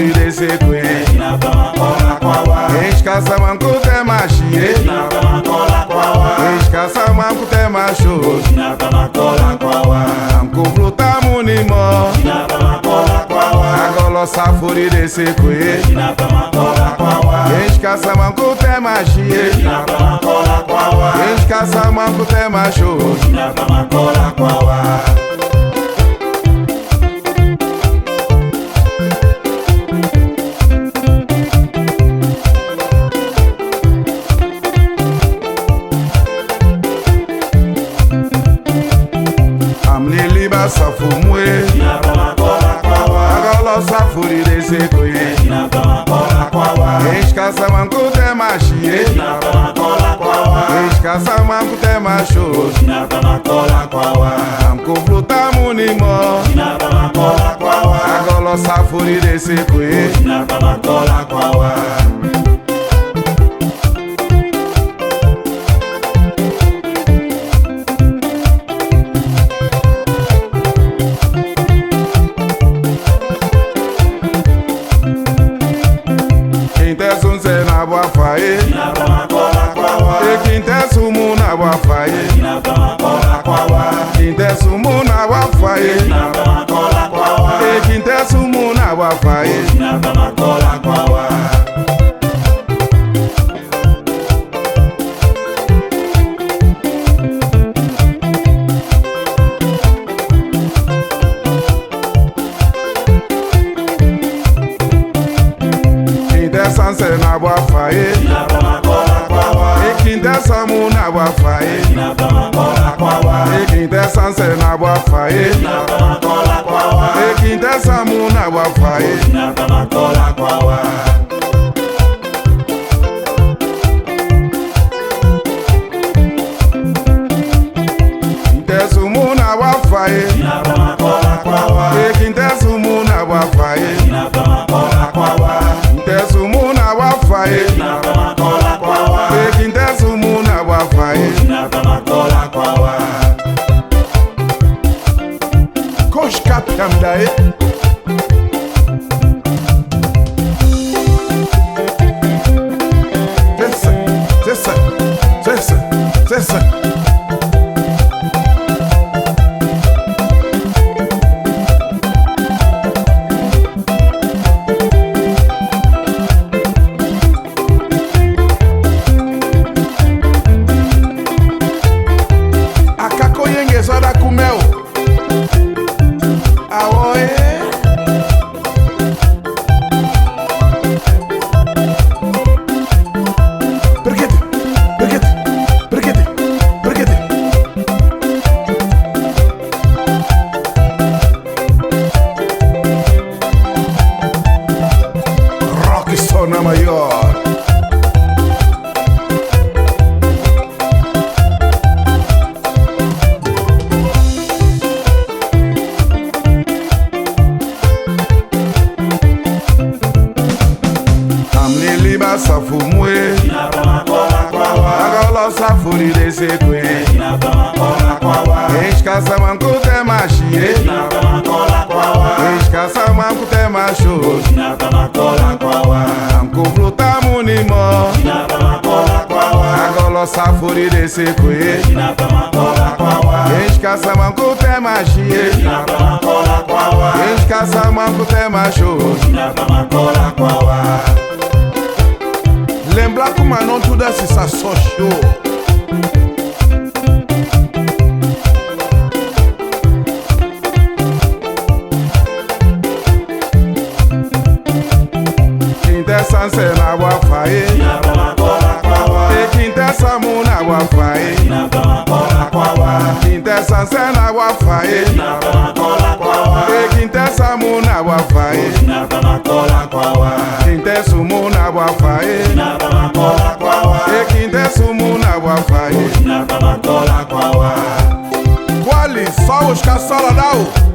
furire sekwe Eshkasa mankute mashie Eshkasa mankute masho Amkubluta munimo Agolo sa furire sekwe Eshkasa mankute mashie Eshkasa mankute masho Amniliba safumwe Agolo safurire sekwe Eshkasa mankute mashie Eshkasa mankute masho Amkubluta munimo Agolo safurire sekwe Quintesunse na boafaye Quintesumu na boafaye Quintesumu na boafaye Quintesumu na boafaye Sanse na boafaye Quintesamu na boafaye Quintesanse na boafaye Quintesamu na boafaye Quintesumu na boafaye Quintesumu na boafaye Quintesumu na boafaye Quintesumu na boafaye Coach Cap Kamdaye C'est ça Soda kumeo Aoe Perché Rock Sona Maior Amniliba safumwe Agolo safurire sekwe Eshkasa mankute mashie Eshkasa mankute masho Amkubluta munimo Agolo safurire sekwe Eshkasa mankute mashie Eshkasa mankute masho Lembra como a não tudo se associou Quintesanse na boafaye Quintesamu na boafaye Quintesanse na boafaye Quintesamu na boafaye Quintesumu na boafaye Quintesumu na boafaye Quali, só os caçola dá